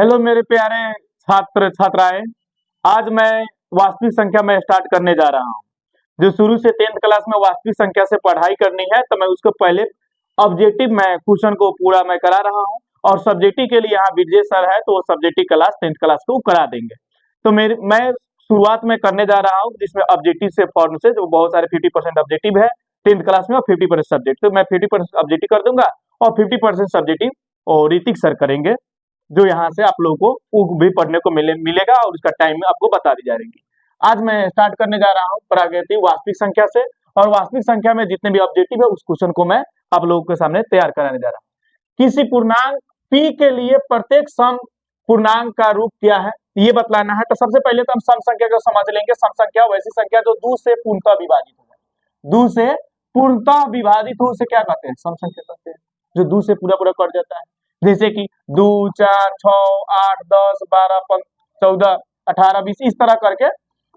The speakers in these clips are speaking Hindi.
हेलो मेरे प्यारे छात्र छात्राएं। आज मैं वास्तविक संख्या में स्टार्ट करने जा रहा हूं। जो शुरू से 10th क्लास में वास्तविक संख्या से पढ़ाई करनी है तो मैं उसको पहले ऑब्जेक्टिव में क्वेश्चन को पूरा मैं करा रहा हूं और सब्जेक्टिव के लिए यहाँ विजय सर है तो वो सब्जेक्टिव क्लास 10th क्लास को करा देंगे। तो मैं शुरुआत में करने जा रहा हूँ जिसमें ऑब्जेक्टिव से फॉर्म से जो बहुत सारे 50% ऑब्जेक्टिव है 10th क्लास में और 50% सब्जेक्ट। तो मैं 50% ऑब्जेक्टिव कर दूंगा और 50% सब्जेक्टिव और ऋतिक सर करेंगे, जो यहाँ से आप लोगों को भी पढ़ने को मिलेगा और उसका टाइम आपको बता दी जाएगी। आज मैं स्टार्ट करने जा रहा हूँ प्राकृतिक वास्तविक संख्या से और वास्तविक संख्या में जितने भी ऑब्जेक्टिव है उस क्वेश्चन को मैं आप लोगों के सामने तैयार कराने जा रहा हूँ। किसी पूर्णांक p के लिए प्रत्येक सम पूर्णांक का रूप क्या है ये बतलाना है। तो सबसे पहले तो हम सम संख्या को समझ लेंगे। सम संख्या वैसी संख्या जो 2 से पूर्णतः विभाजित हो जाए। 2 से पूर्णतः विभाजित हो उसे क्या कहते हैं? सम संख्या कहते हैं। जो 2 से पूरा पूरा कट जाता है, जैसे कि 2 4 6 8 10 12 14 18 20 इस तरह करके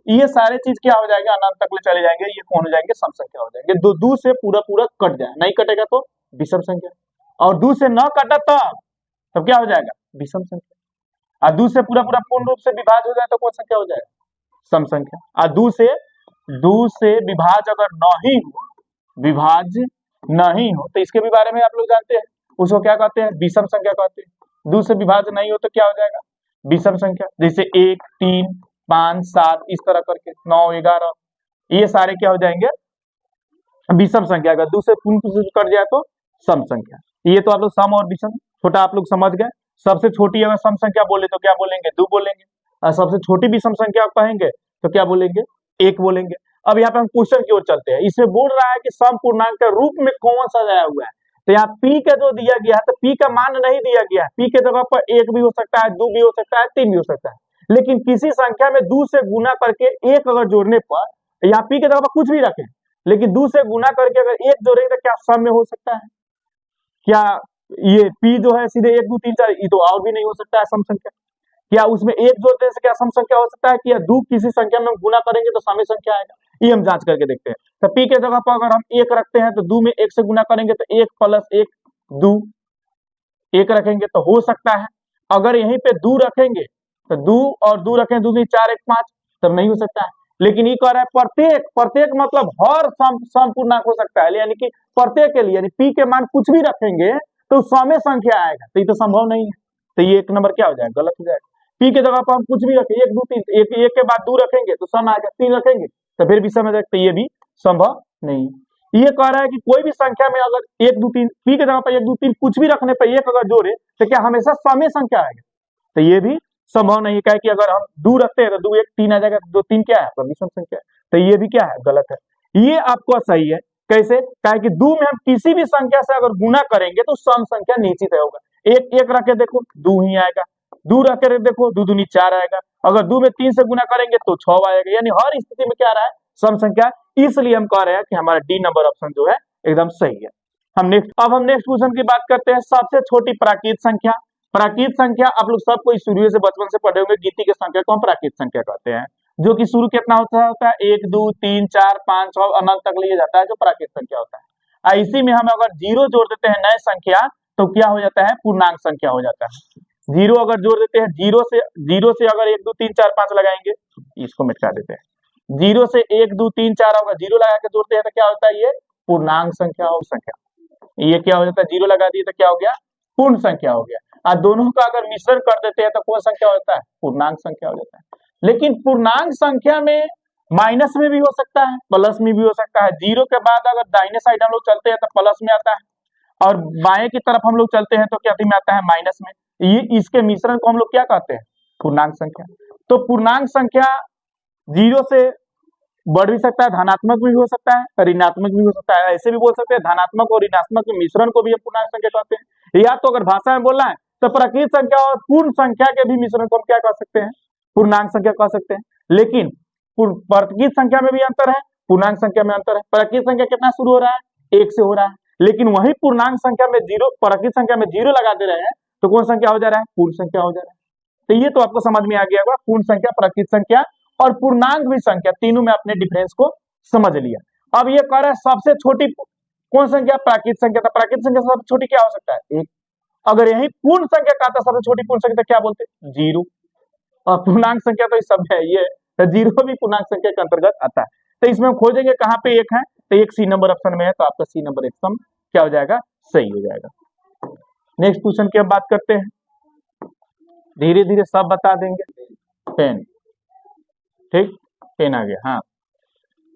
ये सारे चीज क्या हो जाएगा? अनंत तक ले चले जाएंगे। ये कौन हो जाएंगे? सम संख्या हो जाएंगे। 2 से पूरा पूरा कट जाए, नहीं कटेगा तो विषम संख्या, और 2 से न कटा तब क्या हो जाएगा? विषम संख्या। और 2 से पूरा पूरा पूर्ण रूप से विभाज्य हो जाए तो कौन संख्या हो जाएगा? सम संख्या। और 2 से विभाज्य अगर नहीं हो, विभाज्य नहीं हो तो इसके भी बारे में आप लोग जानते हैं, उसको क्या कहते हैं? विषम संख्या कहते हैं। 2 से विभाज्य नहीं हो तो क्या हो जाएगा? विषम संख्या। जैसे 1 3 5 7 इस तरह करके 9 11 ये सारे क्या हो जाएंगे? विषम संख्या। अगर 2 से पूर्ण कट जाए तो सम संख्या। ये तो आप लोग सम और विषम छोटा आप लोग समझ गए। सबसे छोटी अगर सम संख्या बोले तो क्या बोलेंगे? 2 बोलेंगे। और सबसे छोटी विषम संख्या कहेंगे तो क्या बोलेंगे? 1 बोलेंगे। अब यहाँ पे हम क्वेश्चन की ओर चलते हैं। इसमें बोल रहा है कि सम पूर्णांक के रूप में कौन सजाया हुआ है। तो यहाँ p का जो दिया गया है तो p का मान नहीं दिया गया है। p के जगह पर 1 भी हो सकता है, 2 भी हो सकता है, 3 भी हो सकता है। लेकिन किसी संख्या में 2 से गुना करके 1 अगर जोड़ने पर, यहाँ p के जगह पर कुछ भी रखें लेकिन 2 से गुना करके अगर 1 जोड़ेंगे तो क्या सम में हो सकता है? क्या ये p जो है सीधे 1 2 3 4 ये तो और भी नहीं हो सकता है सम संख्या? क्या उसमें 1 जोड़ने से क्या सम संख्या हो सकता है? कि 2 किसी संख्या में गुना करेंगे तो सम संख्या आएगा? ये हम जांच करके देखते हैं। तो p के जगह पर अगर हम 1 रखते हैं तो 2 में 1 से गुना करेंगे तो 1 + 1 2 1 रखेंगे तो हो सकता है। अगर यहीं पे 2 रखेंगे तो 2 और 2 रखें 2 में 4 1 5 तब नहीं हो सकता है। लेकिन ये कह रहा है प्रत्येक मतलब हर सम पूर्णांक हो सकता है, यानी कि प्रत्येक के लिए यानी p के मान कुछ भी रखेंगे तो सम संख्या आएगा। तो ये तो संभव नहीं है। तो ये 1 नंबर क्या हो जाएगा? गलत हो जाएगा। p के जगह पर हम कुछ भी रखें 1 2 3 1 के बाद 2 रखेंगे तो सम आएगा, 3 रखेंगे तो फिर भी सम आ जाएगा। तो ये भी संभव नहीं है। ये कह रहा है कि कोई भी संख्या में अगर 1 2 3 p के जगह पर 1 2 3 कुछ भी रखने पर 1 अगर जोड़े तो क्या हमेशा सम संख्या आएगा? तो ये भी संभव नहीं है। कि अगर हम 2 रखते हैं तो 2 1 3 आ जाएगा, 2 3 क्या है? विषम संख्या है। तो ये भी क्या है? गलत है। ये आपको सही है। कैसे? क्या कि 2 में हम किसी भी संख्या से अगर गुना करेंगे तो सम संख्या निश्चित होगा। 1 1 रख के देखो 2 ही आएगा, 2 रख के देखो 2 दूनी 4 आएगा, अगर 2 में 3 से गुना करेंगे तो 6 आएगा। यानी हर स्थिति में क्या आ रहा है? सम संख्या। इसलिए हम कह रहे हैं कि हमारा डी नंबर ऑप्शन जो है एकदम सही है। हम नेक्स्ट क्वेश्चन की बात करते हैं। सबसे छोटी प्राकृत संख्या। प्राकृत संख्या आप लोग सब कोई शुरू से बचपन से पढ़े होंगे। गिनती की संख्या को हम प्राकृत संख्या कहते हैं, जो कि शुरू कितना होता है? 1 2 3 4 5 6 अनंत तक लिए जाता है, जो प्राकृत संख्या होता है। इसी में हम अगर 0 जोड़ देते हैं नए संख्या तो क्या हो जाता है? पूर्णांक संख्या हो जाता है। 0 अगर जोड़ देते हैं 0 से अगर 1 2 3 4 5 लगाएंगे, इसको मिटा देते हैं। 0 से 1 2 3 4 अगर 0 लगा के जोड़ते हैं तो क्या होता है? ये पूर्णांक संख्या हो संख्या। ये क्या हो जाता है? 0 लगा दिए तो क्या हो गया? पूर्ण संख्या हो गया। और दोनों का अगर मिश्रण कर देते हैं तो कौन संख्या हो जाता है? पूर्णांक संख्या हो जाता है। लेकिन पूर्णांक संख्या में माइनस में भी हो सकता है, प्लस में भी हो सकता है। 0 के बाद अगर दाहिने साइड हम लोग चलते हैं तो प्लस में आता है और बाएं की तरफ हम लोग चलते हैं तो क्या में आता है? माइनस में। ये इसके मिश्रण को हम लोग क्या कहते हैं? पूर्णांक संख्या। तो पूर्णांक संख्या 0 से बढ़ भी सकता है, धनात्मक भी हो सकता है, ऋणात्मक भी हो सकता है। ऐसे भी बोल सकते हैं धनात्मक और ऋणात्मक के मिश्रण को भी हम पूर्णांक संख्या कहते हैं। या तो अगर भाषा में बोलना है तो प्राकृत संख्या और पूर्ण संख्या के भी मिश्रण को हम क्या कह सकते हैं? पूर्णांक संख्या कह सकते हैं। लेकिन प्राकृत संख्या में भी अंतर है, पूर्णांक संख्या में अंतर है। प्राकृत संख्या कितना शुरू हो रहा है? 1 से हो रहा है। लेकिन वही पूर्णांक संख्या में 0, प्राकृत संख्या में 0 लगा दे रहे हैं तो कौन संख्या हो जा रहा है? पूर्ण संख्या हो जा रहा है। तो ये तो आपको समझ में आ गया होगा। पूर्ण संख्या, प्राकृत संख्या और पूर्णांक भी संख्या, तीनों में अपने डिफरेंस को समझ लिया। अब ये कह रहा है सबसे छोटी कौन संख्या? प्राकृत संख्या। तो प्राकृत संख्या सबसे छोटी क्या हो सकता है? 1। अगर यही पूर्ण संख्या का आता सबसे छोटी पूर्ण संख्या क्या बोलते? जीरो। और पूर्णांक संख्या तो इस सब है ये, तो जीरो भी पूर्णांक संख्या के अंतर्गत आता है। तो इसमें हम खोजेंगे कहाँ पे एक है, तो एक सी नंबर ऑप्शन में है, तो आपका सी नंबर एकदम क्या हो जाएगा? सही हो जाएगा। नेक्स्ट क्वेश्चन की हम बात करते हैं, धीरे धीरे सब बता देंगे। पेन, ठीक, पेन आ गया। हाँ,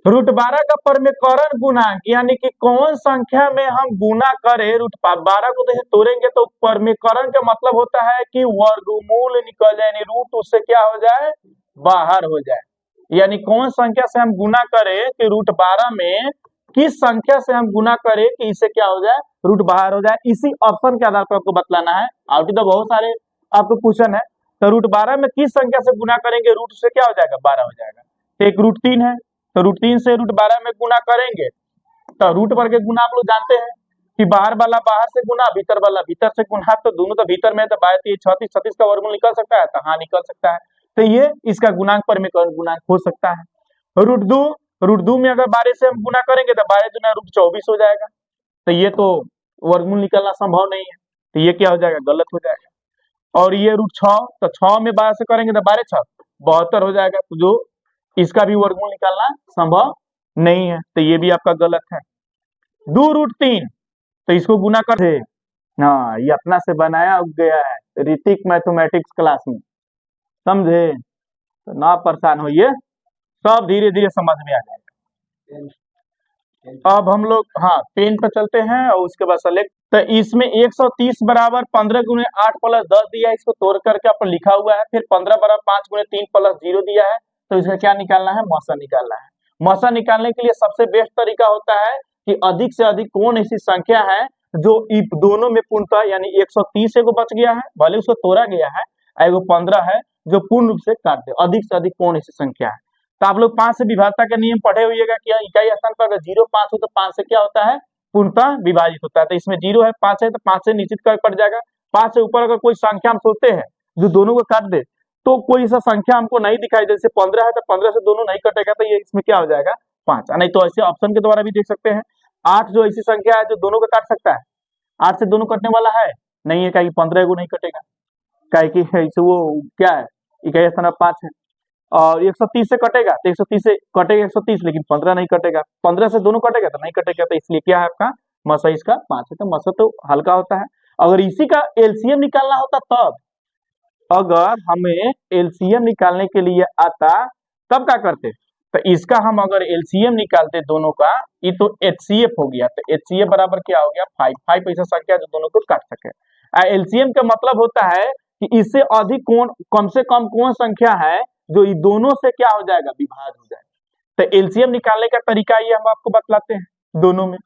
√12 का परमेकरण गुणांक यानी कि कौन संख्या में हम गुना करें √12 को जैसे तोड़ेंगे तो परमेकरण का मतलब होता है कि वर्गमूल निकल जाए, यानी रूट उससे क्या हो जाए? बाहर हो जाए। यानी कौन संख्या से हम गुना करें कि √12 में किस संख्या से हम गुना करें कि इससे क्या हो जाए? रूट बाहर हो जाए। इसी ऑप्शन के आधार पर आपको बतलाना है। आउट तो बहुत सारे आपको क्वेश्चन है, तो √12 में किस संख्या से गुना करेंगे रूट से क्या हो जाएगा? 12 हो जाएगा। तो एक √3 है, तो √3 से √12 में गुना करेंगे तो रूट पर के गुना आप लोग जानते हैं कि बाहर वाला बाहर से गुना, भीतर वाला भीतर से गुना, तो दोनों तो भीतर में है, तो 36 36 का वर्गमूल निकल सकता है, तो हाँ निकल सकता है। तो ये इसका गुणांक परमेकरण गुणांक हो सकता है। √2 में अगर 12 से हम गुना करेंगे तो 12 दूना √24 हो जाएगा, तो ये तो वर्गमूल निकलना संभव नहीं है, तो ये क्या हो जाएगा? गलत हो जाएगा। और ये √6, तो 6 में 12 से करेंगे तो 12 6 72 हो जाएगा, तो जो इसका भी वर्गमूल निकालना संभव नहीं है, तो ये भी आपका गलत है। 2 √3, तो इसको गुना कर दे। हाँ, ये अपना से बनाया गया है ऋतिक मैथमेटिक्स क्लास में, समझे? तो ना परेशान होइए, सब धीरे धीरे समझ में आ जाएगा। अब हम लोग हाँ पेन पर चलते हैं और उसके बाद सेलेक्ट। तो इसमें 130 बराबर 15 गुणे 8 प्लस 10 दिया है, इसको तोड़ करके आप लिखा हुआ है। फिर 15 बराबर 5 गुणे 3 प्लस 0 दिया है, तो इसका क्या निकालना है? मौसा निकालना है। मौसा निकालने के लिए सबसे बेस्ट तरीका होता है कि अधिक से अधिक कौन ऐसी संख्या है जो दोनों में पूर्णतः, यानी 130 एगो बच गया है, भले उसको तोड़ा गया है, एगो 15 है जो पूर्ण रूप से काट दे। अधिक से अधिक कौन ऐसी संख्या है? तो आप लोग 5 से विभाजता का नियम पढ़े होइएगा कि इकाई स्थान पर अगर 0 5 हो तो 5 से क्या होता है? पूर्णतः विभाजित होता है। तो इसमें 0 है, 5 है, तो 5 से निश्चित कर कट जाएगा। 5 से ऊपर अगर कोई संख्या हम सोचते हैं जो दोनों को काट दे, तो कोई ऐसा संख्या हमको नहीं दिखाई दे, जैसे 15 है तो 15 से दोनों नहीं कटेगा, तो ये इसमें क्या हो जाएगा? 5। नहीं तो ऐसे ऑप्शन के द्वारा भी देख सकते हैं। 8 जो ऐसी संख्या है जो दोनों को काट सकता है, 8 से दोनों कटने वाला है नहीं है, कहीं 15 को नहीं कटेगा, कहीं की ऐसे वो क्या है? इकाई स्थान 5 है और 130 से कटेगा, तो 130 से कटेगा 130, लेकिन 15 नहीं कटेगा। 15 से दोनों कटेगा तो नहीं कटेगा, तो इसलिए क्या है आपका? मसा इसका 5 है, तो मसा तो हल्का होता है। अगर इसी का एलसीएम निकालना होता तब, अगर हमें एलसीएम निकालने के लिए आता तब क्या करते? तो इसका हम अगर एलसीएम निकालते दोनों का, ये तो एचसीएफ हो गया, तो एचसीएफ बराबर क्या हो गया? 5 ऐसा संख्या जो दोनों को काट सके। एलसीएम का मतलब होता है कि इससे अधिक कौन, कम से कम कौन संख्या है जो ये दोनों से क्या हो जाएगा? विभाज्य हो जाएगा। तो एलसीएम निकालने का तरीका ये हम आपको बतलाते हैं दोनों में।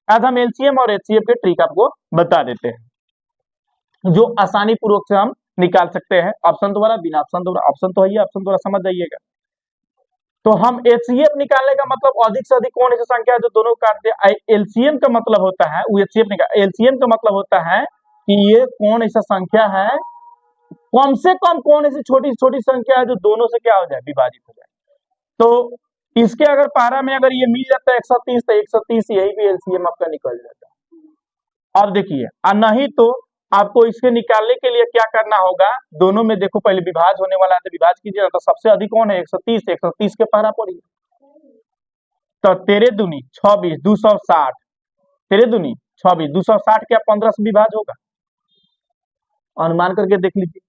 आज हम एलसीएम और एचसीएफ के ट्रिक आपको बता देते हैं जो आसानी पूर्वक से हम निकाल सकते हैं, ऑप्शन द्वारा, बिना ऑप्शन द्वारा। ऑप्शन तो है, ऑप्शन द्वारा समझ जाइएगा। तो हम एचसीएफ निकालने का मतलब अधिक से अधिक कौन ऐसी संख्या है जो दोनों को काट दे। एलसीएम का मतलब होता है, वो एचसीएफ निकाल, एलसीएम का मतलब होता है कि ये कौन ऐसा संख्या है, कम से कम कौन ऐसी छोटी छोटी संख्या है जो दोनों से क्या हो जाए? विभाजित हो जाए। तो इसके अगर पारा में अगर ये मिल जाता है 130, तो 130 यही भी एलसीएम आपका निकल जाता है। अब देखिए, नहीं तो आपको इसके निकालने के लिए क्या करना होगा? दोनों में देखो पहले विभाज्य होने वाला है, तो विभाज्य कीजिए। तो सबसे अधिक कौन है? 130, 130 के पारा पड़िए, तो 13 दूनी 26 260, 13 दूनी 26 260 क्या 15 से विभाज्य होगा? अनुमान करके देख लीजिए।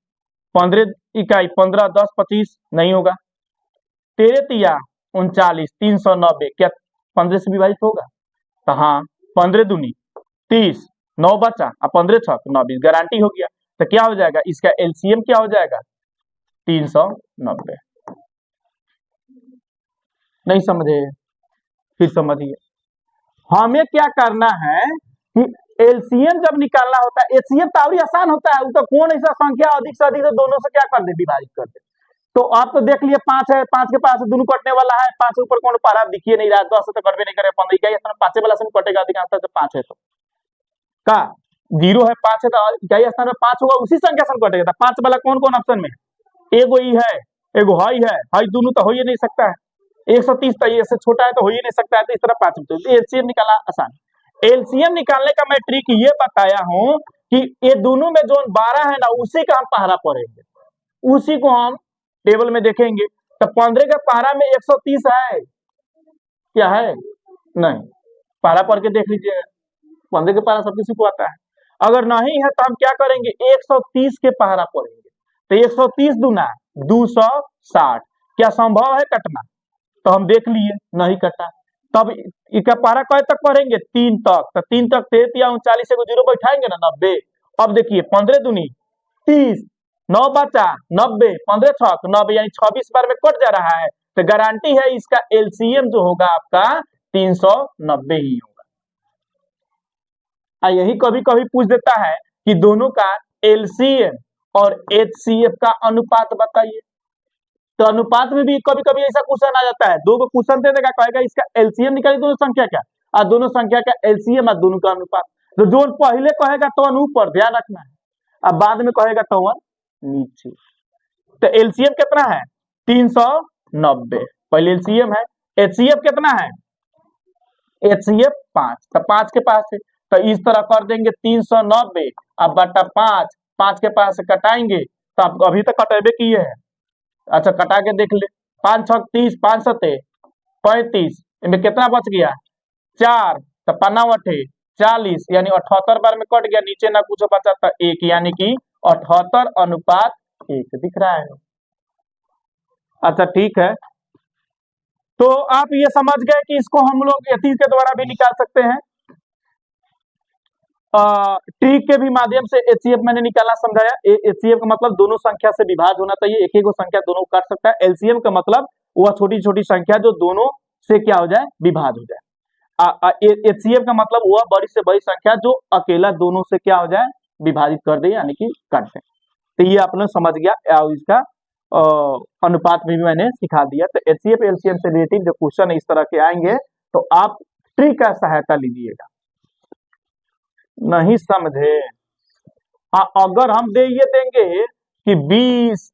15 इकाई 15 10 25 नहीं होगा। 13 तिया 39 390 क्या 15 से विभाजित होगा? तो हाँ, 15 दूनी 30, 9 बचा, अब 15 6 29, गारंटी हो गया। तो क्या हो जाएगा? इसका एलसीएम क्या हो जाएगा? 390। नहीं समझे? फिर समझिए, हमें क्या करना है कि एलसीएम जब निकालना होता है, एचसीएफ तो और आसान होता है, तो कौन ऐसा संख्या अधिक से अधिक तो दोनों से क्या कर दे? विभाजित कर दे। तो आप तो देख लिए 5 है, 5 के पास दोनों कटने वाला है, 5 से ऊपर कौन पारा दिखिए नहीं रहा, 10 से तो कटबे नहीं करे, 15 इकाई स्थान 5 वाला से कटेगा अधिकांश, तो 5 है तो का 0 है, 5 है, तो इकाई स्थान में 5 होगा, उसी संख्या से कटेगा। 5 वाला कौन कौन ऑप्शन में? एगो ई है, एगो हाई है, हाई दोनों तो हो ही नहीं सकता है। 130 तो ये से छोटा है तो हो ही नहीं सकता है, तो इस तरह 5 एलसीएम निकालना आसान। एलसीएम निकालने का मैं ट्रिक ये बताया हूं कि ये दोनों में जो 12 है ना, उसी का हम पहरा पढ़ेंगे, उसी को हम टेबल में देखेंगे। तो 15 के पहरा में 130 है, क्या है? नहीं, पहरा पढ़ के देख लीजिएगा, 15 के पहरा सब किसी को आता है। अगर नहीं है तो हम क्या करेंगे, 130 के पहरा पढ़ेंगे। तो 130 दूना 260, क्या संभव है कटना? तो हम देख लिए नहीं कटा। तब इसका पहरा कब तक पढ़ेंगे, 3 तक। तो 3 तक 33 या 39 से 0 बैठाएंगे ना, 90। अब देखिए 15 दूनी 30, 9 बचा 90, 15 छक 90, यानी 26 बार में कट जा रहा है। तो गारंटी है इसका एलसीएम जो होगा आपका 390 ही होगा। यही कभी कभी पूछ देता है कि दोनों का एलसीएम और एचसीएफ का अनुपात बताइए। तो अनुपात में भी कभी कभी ऐसा क्वेश्चन आ जाता है, दो को क्वेश्चन दे देगा, कहेगा इसका एलसीएम निकालिए दोनों संख्या का, और दोनों संख्या का एलसीएम और दोनों का अनुपात। तो जो पहले कहेगा तो ऊपर ध्यान रखना है, अब बाद में कहेगा तो नीचे। तो एलसीएम कितना है, 390 पहले एलसीएम है। एचसीएफ कितना है, एचसीएफ 5, तो 5 के पास है, तो इस तरह कर देंगे 390 अब बटा 5, 5 के पास से कटाएंगे। तो आप अभी तक कटेबे किए हैं, अच्छा कटा के देख ले, 5 छक 30, 5 सते 35, इनमें कितना बच गया 4, तो 5 40, यानी 78 बार में कट गया, नीचे ना कुछ बचा था 1, यानी कि 78:1 दिख रहा है। अच्छा ठीक है, तो आप ये समझ गए कि इसको हम लोग यति के द्वारा भी निकाल सकते हैं, ट्रिक के भी माध्यम से। एचसीएफ मैंने निकालना समझाया। एचसीएफ का मतलब दोनों संख्या से विभाज्य होना चाहिए, एक ही संख्या दोनों काट सकता है। एलसीएम का मतलब वह छोटी छोटी संख्या जो दोनों से क्या हो जाए, विभाज्य हो जाए। एचसीएफ का मतलब वह बड़ी से बड़ी संख्या जो अकेला दोनों से क्या हो जाए, विभाजित कर दे, यानी कि काट दे। तो ये आप लोग समझ गया, इसका अनुपात भी मैंने सिखा दिया। तो एचसीएफ एलसीएम से रिलेटेड जो क्वेश्चन इस तरह के आएंगे तो आप ट्रिक का सहायता लीजिएगा। नहीं समझे? हाँ, अगर हम ये देंगे कि 20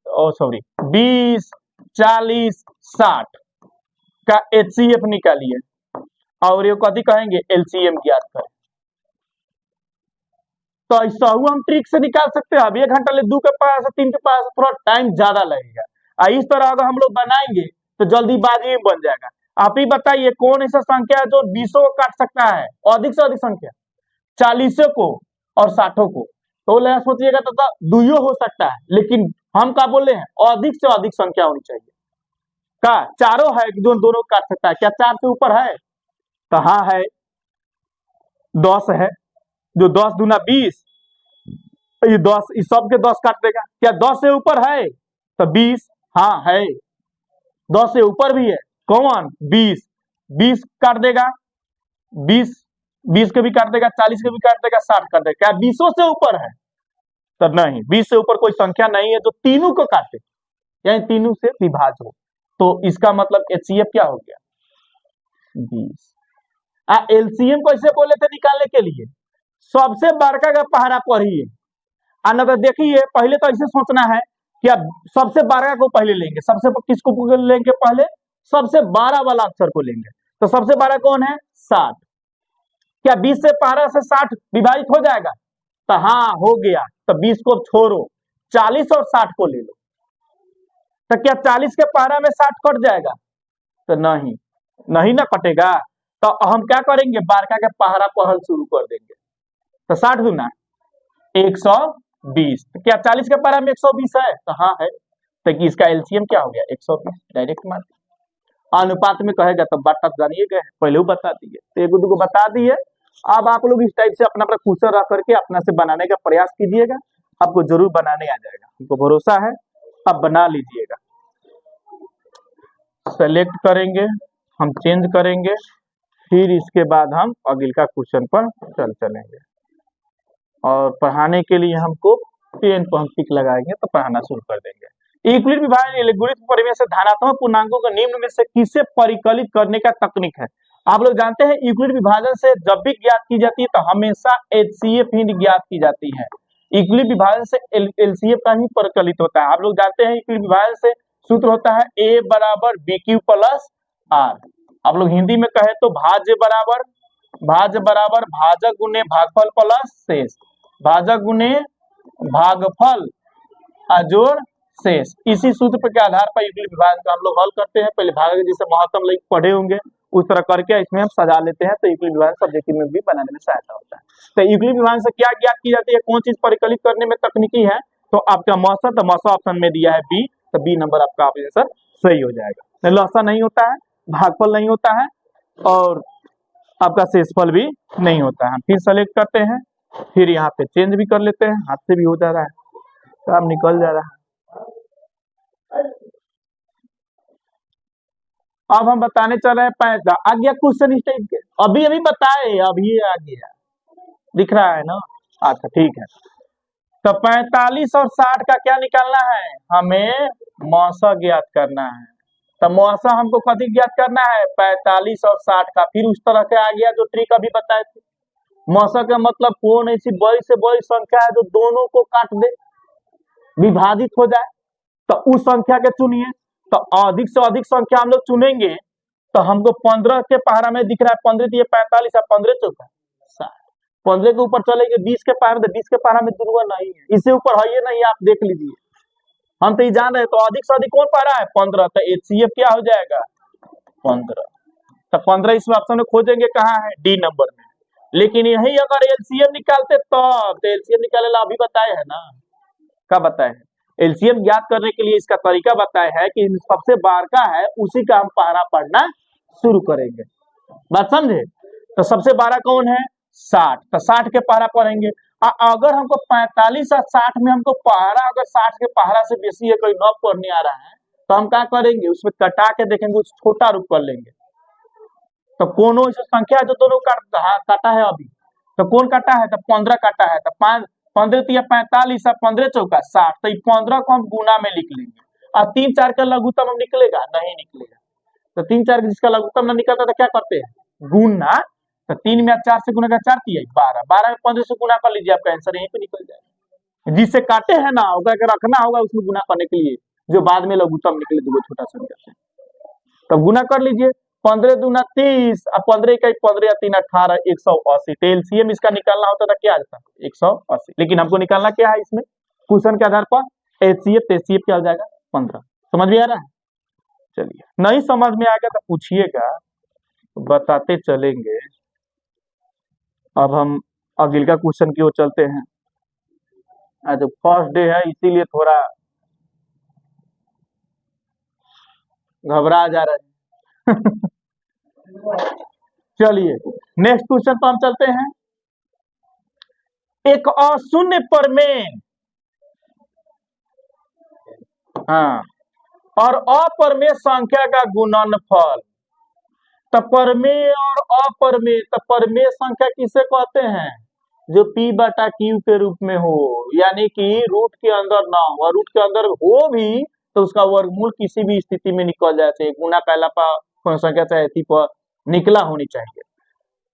40 60 का एचसीएफ निकालिए और ये कभी कहेंगे एलसीएम ज्ञात करें, तो ऐसा हुआ हम ट्रिक से निकाल सकते हैं। अब 1 घंटा ले 2 के पास 3 के पास थोड़ा टाइम ज्यादा लगेगा। इस तरह अगर हम लोग बनाएंगे तो जल्दीबाजी में बन जाएगा। आप ही बताइए कौन ऐसा संख्या है जो 20 को काट सकता है, अधिक से अधिक संख्या 40 को और 60 को? तो सोचिएगा तो दुइयो हो सकता है, लेकिन हम क्या बोले हैं, अधिक से अधिक संख्या होनी चाहिए। का चारों है जो दोनों काट सकता है, क्या 4 से ऊपर है? तो हाँ है, 10 है, जो 10 दूना 20, ये 10 इस सब के 10 काट देगा। क्या 10 से ऊपर है? तो 20, हाँ है, 10 से ऊपर भी है, कौन? 20 काट देगा, 20 के भी काट देगा, 40 के भी काट देगा, 60 काट देगा। क्या 20 से ऊपर है? तो नहीं, 20 से ऊपर कोई संख्या नहीं है जो तीनों को काटे, यानी तीनों से विभाज्य हो। तो इसका मतलब एचसीएफ क्या हो गया, 20। एलसीएम कैसे बोले थे निकालने के लिए, सबसे बड़का का पहरा पढ़िए। तो देखिए पहले तो ऐसे सोचना है कि अब सबसे बड़का को पहले लेंगे, सबसे किसको लेंगे पहले, सबसे 12 वाला अक्षर को लेंगे। तो सबसे बड़ा कौन है, 60। क्या 20 से पहरा से 60 विभाजित हो जाएगा? तो हाँ हो गया। तो 20 को छोड़ो, 40 और 60 को ले लो। तो क्या 40 के पहरा में 60 कट जाएगा? तो नहीं ना कटेगा। तो हम क्या करेंगे, बारका के पहरा पहल शुरू कर देंगे। तो 60 दूना 120। तो क्या 40 के पहरा में 120 है? तो हाँ है। तो इसका एलसीएम क्या हो गया, 120। डायरेक्ट मार। अनुपात में कहेगा तो बात जानिए गए, पहले बता दिए, तो एक दो बता दिए। अब आप लोग इस टाइप से अपना क्वेश्चन रख करके अपना से बनाने का प्रयास कीजिएगा, आपको जरूर बनाने आ जाएगा, हमको भरोसा है। अब बना लीजिएगा, सेलेक्ट करेंगे, हम चेंज करेंगे, फिर इसके बाद हम अगले का क्वेश्चन पर चलेंगे। और पढ़ाने के लिए हमको पेन पर हम टिक लगाएंगे तो पढ़ाना शुरू कर देंगे। यूक्लिड विभाजन एल्गोरिथम परिमेय से धनात्मक पूर्णांकों को निम्न में से किसे परिकलित करने का तकनीक है? आप लोग जानते हैं यूक्लिड विभाजन से जब भी ज्ञात की जाती है तो हमेशा एचसीएफ ही ज्ञात की जाती है। यूक्लिड विभाजन से एलसीएफ का ही परिकलित होता है। आप लोग जानते हैं यूक्लिड विभाजन से सूत्र होता है a बराबर BQ प्लस R। आप लोग हिंदी में कहे तो भाज्य बराबर भाजक गुने भागफल प्लस शेष। भाजक गुने भागफल अजोड़ शेष। इसी सूत्र के आधार पर यूक्लिड विभाजन का हम लोग हल करते हैं। पहले भाग जिसे महत्तम लेके पढ़े होंगे उस तरह करके इसमें हम सजा लेते हैं, तो यूक्लिड विभाजन सब्जेक्टिव में भी बनाने में सहायता होता है। तो यूक्लिड विभाजन से क्या ज्ञात की जाती है, कौन चीज परिकलित करने में तकनीकी है, तो आपका मौसा, तो मौसा ऑप्शन में दिया है बी, तो बी नंबर आपका आंसर सही हो जाएगा। लौसा नहीं होता है, भागफल नहीं होता है और आपका शेषफल भी नहीं होता है। हम फिर सेलेक्ट करते हैं, फिर यहाँ पे चेंज भी कर लेते हैं, हाथ से भी हो जा रहा है, काम निकल जा रहा है। अब हम बताने चल रहे हैं पैसा आ गया क्वेश्चन इस टाइप के, अभी बताए, अभी आ गया, दिख रहा है ना। अच्छा ठीक है, तो 45 और 60 का क्या निकालना है, हमें मौसा ज्ञात करना है। तो मौसा हमको कभी ज्ञात करना है 45 और 60 का। फिर उस तरह के आ गया जो ट्रिक अभी बताए थे। मौसा का मतलब कौन ऐसी बड़ी से बड़ी संख्या है जो दोनों को काट दे, विभाजित हो जाए, तो उस संख्या के चुनिए। तो अधिक से अधिक संख्या हम लोग चुनेंगे, तो हमको 15 के पहाड़ा में दिख रहा है 15 दिए 45 और 15 चौका 60। 15 के ऊपर चलेंगे 20 के पहाड़ में, 20 के पहाड़ा में दुर्गा नहीं है, इससे ऊपर है ये नहीं, आप देख लीजिए। हम तो ये जान रहे हैं, तो अधिक से अधिक कौन पहाड़ा है 15, तो HCF क्या हो जाएगा 15। तो 15 इस ऑप्शन में खोजेंगे कहाँ है, डी नंबर में। लेकिन यही अगर LCM निकालते तब, तो LCM निकाले ला अभी बताए है ना, क्या बताए है, LCM ज्ञात करने के लिए इसका तरीका बताया है कि सबसे बारका है उसी का हम पहाड़ा पढ़ना शुरू करेंगे, बात समझे। तो सबसे बारह कौन है 60, तो 60 के पहाड़ा पढ़ेंगे। अगर हमको 45 और 60 में हमको पहाड़ा अगर 60 के पहाड़ा से बेसी है, कोई नौ पढ़ने आ रहा है, तो हम क्या करेंगे, उसमें कटा के देखेंगे, उस छोटा रूप कर लेंगे। तो कौन ऐसा संख्या है जो दोनों काटा है अभी, तो कौन काटा है, तो 15 काटा है, तो 15 तिया 45 और 15 चौका 60, तो 15 को हम गुना में लिख लेंगे। और 3 4 का लघुत्तम हम निकलेगा नहीं निकलेगा, तो 3 4 जिसका लघुत्तम न निकलता तो क्या करते हैं गुना, तो 3 में 4 से गुना का 4 तिया 12, 12 में 15 से गुना कर लीजिए, आपका आंसर यहीं पे निकल जाएगा। जिससे काटे है ना उधर रखना होगा उसमें गुना करने के लिए, जो बाद में लघुत्तम निकले दो छोटा संख्या से, तो गुना कर लीजिए। 15 दूना 30 और 15 का 15 या 3 18 180। तो LCM इसका निकालना होता था क्या आता 180, लेकिन हमको निकालना क्या है इसमें क्वेश्चन के आधार पर HCF, HCF क्या हो जाएगा 15। समझ में आ रहा है, चलिए नहीं समझ में आ गया तो पूछिएगा, बताते चलेंगे। अब हम अगले का क्वेश्चन की ओर चलते हैं। आज फर्स्ट डे है इसीलिए थोड़ा घबरा जा रहा है चलिए नेक्स्ट क्वेश्चन पर हम चलते हैं। एक अशून्य परमेय और अपरमेय संख्या का गुणनफल, तो परमेय और अपरमेय, तो परमेय संख्या किसे कहते हैं, जो P बटा Q के रूप में हो, यानी कि रूट के अंदर ना हो, और रूट के अंदर हो भी तो उसका वर्गमूल किसी भी स्थिति में निकल जाए, चाहिए गुना कहला पर संख्या चाहे थी पर निकला होनी चाहिए।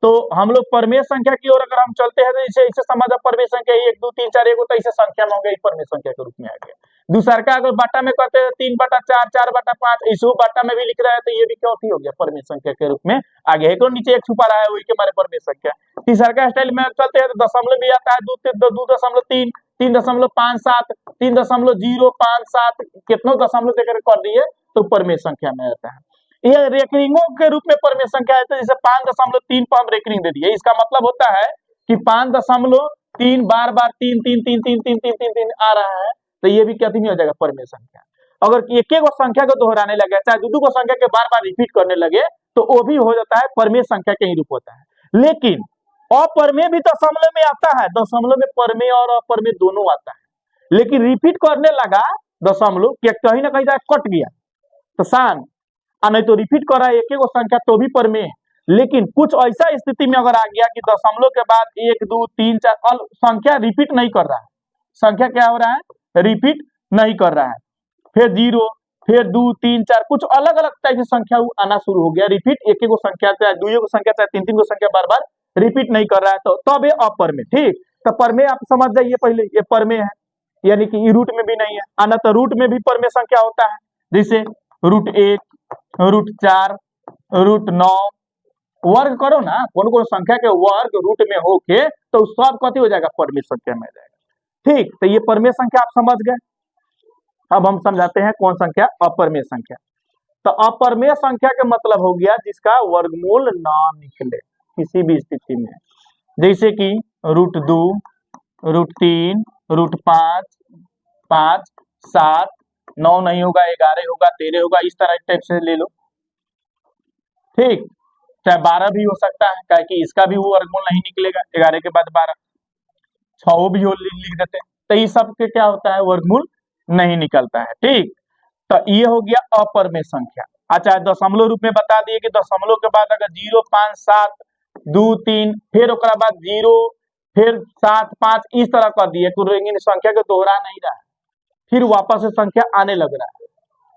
तो हम लोग परमेय संख्या की ओर अगर हम चलते हैं, तो इसे समझ परमेय संख्या 1 2 3 4 1 तो इसे संख्या में हो गई, परमेय संख्या के रूप में आ गया। दूसरा का अगर बाटा में करते हैं 3 बटा 4 4 बटा 5, इसको बाटा में भी लिख रहा है, तो ये भी क्या हो गया परमेय संख्या के रूप में आ गया। एक और नीचे एक छुपा रहा है वही के हमारे परमेय संख्या। तीसरा का स्टाइल में चलते हैं तो दशमलव भी आता है 2.3 3.57 3.057 कितनों दशमलव देकर कर दिए तो परमेय संख्या में आता है। ये रेकरिंगों के रूप में परमेय संख्या है, तो जैसे 5.3 पर हम रेकरिंग दे दिए, इसका मतलब होता है कि 5.3 बार बार 3 3 3 3 3 3 3 3 आ रहा है, तो ये भी कितनी हो जाएगा परमेय संख्या। अगर एक एक संख्या को दोहराने लगे, चाहे दो को संख्या के बार बार रिपीट करने लगे, तो वो भी हो जाता है परमेय संख्या के ही रूप होता है। लेकिन अपरमेय भी दशमलव में आता है, दशमलव में परमेय और अपरमेय दोनों आता है, लेकिन रिपीट करने लगा दशमलव कहीं ना कहीं कट गया तो सान, नहीं तो रिपीट कर रहा है एक एक संख्या तो भी परमेय। लेकिन कुछ ऐसा स्थिति में अगर आ गया कि दशमलव के बाद 1 2 3 4 संख्या रिपीट नहीं कर रहा है, संख्या क्या हो रहा है रिपीट नहीं कर रहा है, फिर 0 फिर 2 3 4 कुछ अलग अलग टाइप की संख्या आना शुरू हो गया, रिपीट एक एक संख्या चाहे 2 संख्या चाहे 3 3 संख्या बार बार रिपीट नहीं कर रहा है, तो तब ये अपरमेय। ठीक, तो परमेय आप समझ जाइए पहले, ये परमेय है यानी कि रूट में भी नहीं है आना, तो रूट में भी परमेय संख्या होता है, जैसे √1 √4 √9 वर्ग करो ना, कौन कौन संख्या के वर्ग रूट में होके तो सब कथी हो जाएगा, परमेय संख्या में आ जाएगा। ठीक, तो ये परमेय संख्या आप समझ गए। अब हम समझाते हैं कौन संख्या, अपरमेय संख्या। तो अपरमेय संख्या का मतलब हो गया जिसका वर्गमूल ना निकले किसी भी स्थिति में, जैसे कि √2, √3, √5, 5, 7, 9 नहीं होगा, 11 होगा, 13 होगा, इस तरह टाइप से ले लो। ठीक, चाहे 12 भी हो सकता है, क्या कि इसका भी वो वर्गमूल नहीं निकलेगा, 11 के बाद 12, 6 भी हो लिख देते हैं, तो ये सब के क्या होता है, वर्गमूल नहीं निकलता है। ठीक, तो ये हो गया अपरमेय संख्या। अच्छा, दशमलव रूप में बता दिए कि दशमलव के बाद अगर 0, 5, 7, 2, 3, फिर ओकरा बाद 0, फिर 7, 5 इस तरह कर दिए, तो संख्या को दोहरा नहीं रहा है, फिर वापस से संख्या आने लग रहा है,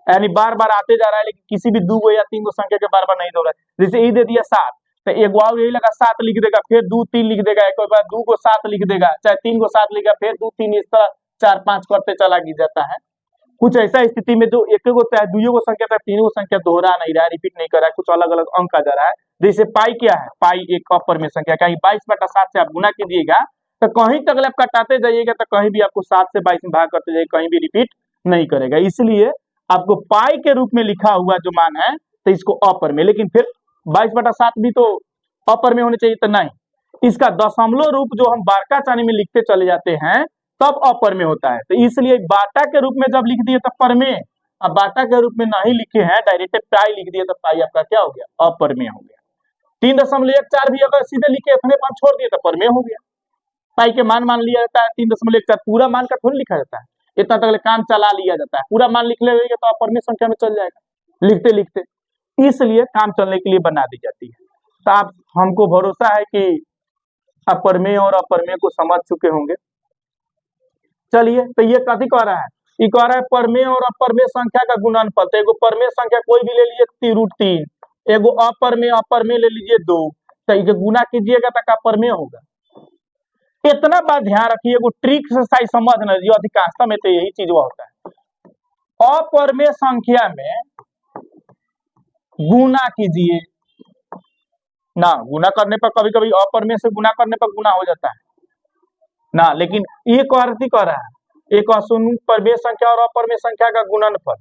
यानी बार बार आते जा रहा है, लेकिन किसी भी 2 या 3 संख्या के बार बार नहीं दोहरा है। जैसे ये दे दिया 7, तो एक बार यही लगा 7 लिख देगा, फिर 2, 3 लिख देगा, एक बार 2 को 7 लिख देगा, चाहे 3 को 7 लिखा, फिर 2, 3 इस तरह 4, 5 करते चला जाता है। कुछ ऐसा स्थिति में जो एक को चाहे 2 को संख्या चाहे 3 को संख्या दोहरा नहीं रहा है, रिपीट नहीं कर रहा है, कुछ अलग अलग अंक आ जा रहा है। जैसे पाई क्या है, पाई एक अपरमेय संख्या, कहीं 22/7 से आप गुना कीजिएगा तो कहीं तक आप कटाते जाइएगा तो कहीं भी आपको 7 से 22 में भाग करते जाइए, कहीं भी रिपीट नहीं करेगा, इसलिए आपको पाई के रूप में लिखा हुआ जो मान है तो इसको अपर में, लेकिन फिर 22/7 भी तो अपर में होने चाहिए, तो नहीं, इसका दशमलव रूप जो हम बारका चानी में लिखते चले जाते हैं तब अपर में होता है, तो इसलिए बाटा के रूप में जब लिख दिए तब पर में, अब बाटा के रूप में नहीं लिखे हैं, डायरेक्ट पाई लिख दिए तो पाई आपका क्या हो गया, अपर में हो गया। 3.14 भी अगर सीधे लिखे इतने पर छोड़ दिए तो पर में हो गया। पाई के मान लिया जाता है 3.14, पूरा मान का थोड़ी लिखा जाता है, इतना तक काम चला लिया जाता है, पूरा मान लिख लेगा तो अपरमेय संख्या में चल जाएगा लिखते लिखते, इसलिए काम चलने के लिए बना दी जाती है। तो आप हमको भरोसा है कि अपरमेय और अपरमेय को समझ चुके होंगे। चलिए, तो ये कथी कह रहा है, ये कह रहा है परमेय और अपरमेय संख्या का गुणनफल। तो एगो परमेय संख्या कोई भी ले लीजिए √3, एगो अपरमेय ले लीजिए 2, तो ये गुना कीजिएगा तक अपरमेय होगा। इतना बात ध्यान रखिए, एगो ट्रिक से सही समझ न लीजिए, अधिकांशता में तो यही चीज होता है। अपरमेय संख्या में गुना कीजिए ना, गुना करने पर कभी कभी अपरमेय से गुना करने पर गुना हो जाता है ना, लेकिन ये कह रहा है एक अशून्य परमेय संख्या और अपरमेय संख्या का गुणनफल,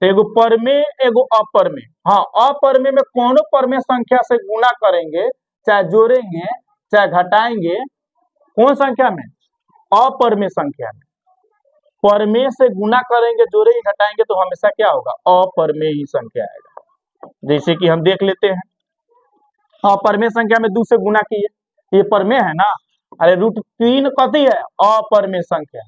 तो एगो परमेय एगो अपरमेय, हाँ अपरमेय में कौनो परमेय संख्या से गुना करेंगे, चाहे जोड़ेंगे चाहे घटाएंगे, कौन संख्या में, अपरमेय संख्या में। परमेय से गुना करेंगे जोड़ेंगे घटाएंगे तो हमेशा क्या होगा, अपरमेय ही संख्या आएगा। जैसे कि हम देख लेते हैं, अपरमेय संख्या में 2 से गुना किए, ये परमेय है ना, अरे √3 कथी है, अपरमेय संख्या,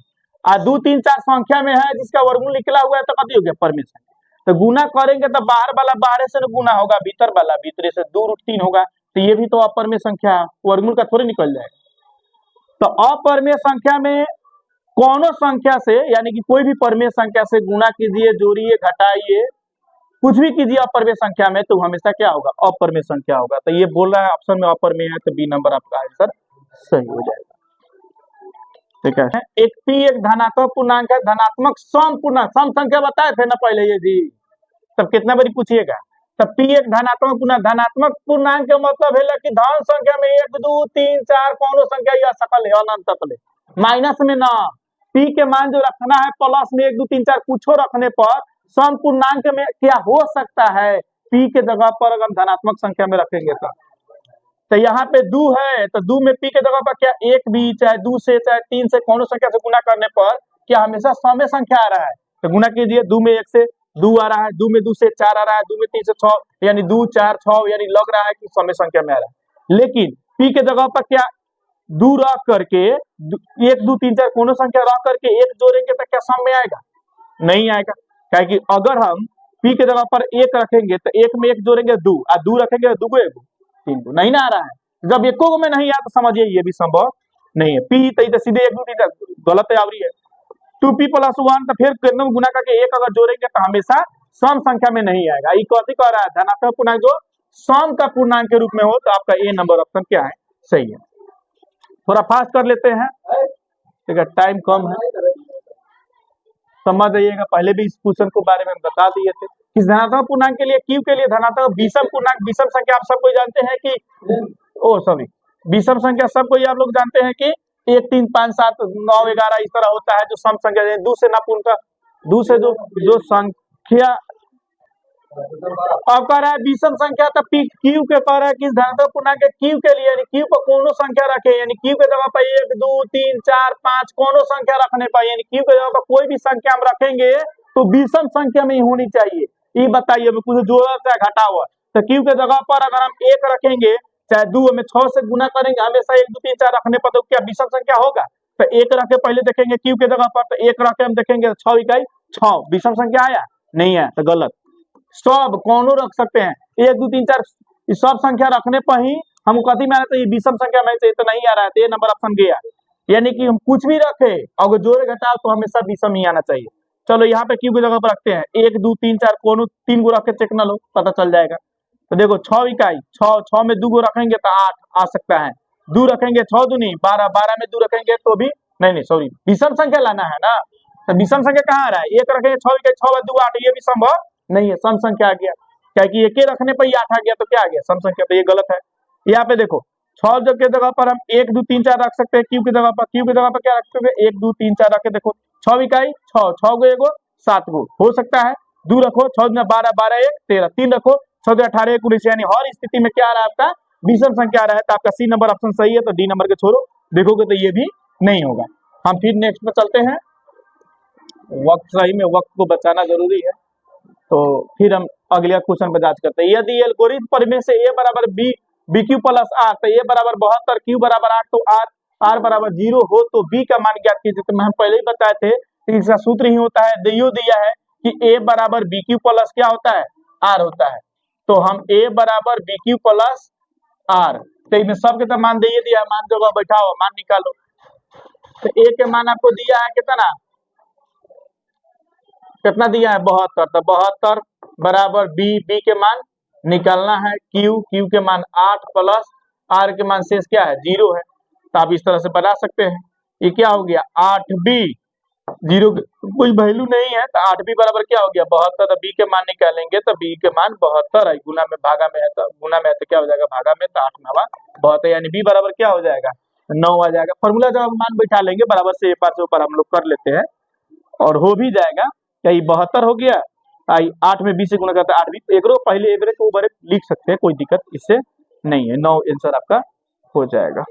और 2, 3, 4 संख्या में है जिसका वर्गमूल निकला हुआ है तो कथी हो गया, परमेय संख्या। तो गुना करेंगे तो बाहर वाला बाहर से गुना होगा, भीतर वाला भीतर से, 2√3 होगा, तो ये भी तो अपरमेय संख्या, वर्गमूल का थोड़ी निकल जाएगा। तो अपरमेय संख्या में कौनो संख्या से, यानी कि कोई भी परमेय संख्या से गुना कीजिए, जोड़िए, घटाइए, कुछ भी कीजिए अपरमेय संख्या में, तो हमेशा क्या होगा, अपरमेय संख्या होगा। तो ये बोल रहा है ऑप्शन में अपरमेय है, तो बी नंबर आपका आंसर सही हो जाएगा। ठीक है, एक पी एक धनात्मक पूर्णांक है, धनात्मक सम पूर्णांक, सम संख्या बताए थे ना पहले ये जी, तब कितना बारी पूछिएगा, तब पी एक धनात्मक पूर्णांक, धनात्मक पूर्णांक का मतलब है कि धन संख्या में 1, 2, 3, 4 कौनो संख्या या सकल है, अनंत तक ले, माइनस में ना, पी के मान जो रखना है प्लस में 1, 2, 3, 4 कुछ रखने पर सम पूर्णांक में क्या हो सकता है, पी के जगह पर अगर धनात्मक संख्या में रखेंगे तो यहाँ पे 2 है, तो 2 में पी के जगह पर क्या 1 भी, चाहे 2 से चाहे 3 से कौनो संख्या से गुना करने पर क्या हमेशा समय संख्या आ रहा है, तो गुना कीजिए, 2 में 1 से 2 आ रहा है, 2 में 2 से 4 आ रहा है, 2 में 3 से 6, यानी 2, 4, 6, यानी लग रहा है कि समय संख्या में आ रहा है। लेकिन पी के जगह पर क्या 2 रख करके 1, 2, 3, 4 कौनो संख्या रख करके 1 जोड़ेंगे तो क्या सम में आएगा, नहीं आएगा, क्या कि अगर हम पी के जगह पर 1 रखेंगे तो 1 में 1 जोड़ेंगे 2, और 2 रखेंगे 2 को 1 3 को, नहीं ना आ रहा है। जब एको में नहीं आया तो समझिए ये भी संभव नहीं है, पी तो सीधे 1, 2, 3 गलत है, आवरी है, 2p + 1, तो फिर एकदम गुना करके 1 अगर जोड़ेंगे तो हमेशा सम संख्या में नहीं आएगा। ये कथी कह रहा है, धनात्मक पूर्णांक जो सम का पूर्णांक के रूप में हो, तो आपका ए नंबर ऑप्शन क्या है, सही है। थोड़ा फास्ट कर लेते हैं, ठीक है, टाइम कम है। समझ जाइएगा, पहले भी इस क्वेश्चन को बारे में हम बता दिए थे। इस धनात्मक पूर्णांक के लिए क्यू के लिए धनात्मक विषम पूर्णांक, विषम संख्या आप सबको जानते हैं कि विषम संख्या सबको आप लोग जानते हैं कि 1 3 5 7 9 11 इस तरह होता है। जो सम संख्या दो से ना पूर्णतः दो से जो संख्या अब कह रहा है विषम संख्या, तब क्यू के कह रहा है कि धनात्मक पूर्णांक के क्यू के लिए, यानी क्यू पर कोनो संख्या रखे, यानी क्यू के जगह पर 1 2 3 4 5 कोनो संख्या रखने पर, यानी क्यू के जगह पर कोई भी संख्या हम रखेंगे तो विषम संख्या में ही होनी चाहिए। ये बताइए, कुछ जोड़ा चाहे घटा हुआ, तो क्यू के जगह पर अगर हम 1 रखेंगे चाहे 2 में 6 से गुना करेंगे, हमेशा 1 2 3 4 रखने पर, तो क्या विषम संख्या होगा? तो 1 रखे पहले देखेंगे क्यू के जगह पर, तो 1 रखे हम देखेंगे 6 इकाई 6 विषम संख्या आया नहीं है, तो गलत। सब कोनो रख सकते हैं, 1 2 3 4 सब संख्या रखने पर ही हमको कथी में आना चाहिए? विषम संख्या में चाहिए, तो नहीं आ रहा है, तो ये नंबर ऑप्शन गया। यानी कि हम कुछ भी रखे अगर जोड़े घटाओ तो हमेशा विषम ही आना चाहिए। चलो यहाँ पे क्यू की जगह पर रखते हैं 1 2 3 4 कोनो 3 गो रख के चेक न लो, पता चल जाएगा। तो देखो 6 इकाई 6 में 2 गो रखेंगे तो 8 आ सकता है, 2 रखेंगे 6 दूनी 12, 12 में 2 रखेंगे तो भी नहीं सॉरी विषम संख्या लाना है ना, तो विषम संख्या कहाँ आ रहा है? 1 रखेंगे 6 इकाई 6 2 8, ये भी संभव नहीं है, सम संख्या आ गया, क्या कि 1 रखने पर ही 8 आ गया, तो क्या आ गया? सम संख्या, तो ये गलत है। यहाँ पे देखो 6 के जगह पर हम 1 2 3 4 रख सकते हैं, क्यू की जगह पर क्या रख सकते हैं? 1 2 3 4 रखे, देखो 6 इकाई 6 गो एगो 7 गो हो सकता है, 2 रखो 6 में 12 12 1 13, 3 रखो 6 18 19, यानी हर स्थिति में क्या आ रहा है? आपका विषम संख्या आ रहा है, तो आपका सी नंबर ऑप्शन सही है। तो डी नंबर के छोड़ो, देखोगे तो ये भी नहीं होगा। हम फिर नेक्स्ट में चलते हैं, वक्त सही में वक्त को बचाना जरूरी है, तो फिर हम अगले क्वेश्चन पर जांच करते हैं। यदि एल्गोरिथम पर में से ए बराबर बी क्यू प्लस आर, तो ए बराबर 72 क्यू बराबर 8, तो आर बराबर 0 हो तो बी का मान ज्ञात कीजिए। तो हम पहले ही बताए थे, इसका सूत्र ही होता है, दिया है कि ए बराबर बी क्यू प्लस क्या होता है? आर होता है। तो हम ए बराबर बी क्यू प्लस आर, तो इसमें सबके तो मान दे दिया, मान जगह बैठाओ, मान निकालो। तो ए के मान आपको दिया है कितना दिया है? 72, तो 72 बराबर बी के मान निकालना है, क्यू के मान 8 प्लस आर के मान शेष क्या है? 0 है। तो आप इस तरह से बना सकते हैं, ये क्या हो गया? 8b 0 कोई वैल्यू नहीं है, तो 8b बराबर क्या हो गया? 72। तो बी के मान निकालेंगे तो बी के मान 72 है, गुना में भागा में है, तो गुना में है तो क्या हो जाएगा? भागा में, तो 8 9 72, यानी बी बराबर क्या हो जाएगा? 9 आ जाएगा। फॉर्मूला जब हम मान बैठा लेंगे बराबर से एक बार से ऊपर हम लोग कर लेते हैं और हो भी जाएगा। क्या ये 72 हो गया? 8 में 20 से गुना करता है 8 भी, एक रो पहले एक रे को ऊपर लिख सकते हैं, कोई दिक्कत इससे नहीं है। 9 आंसर आपका हो जाएगा।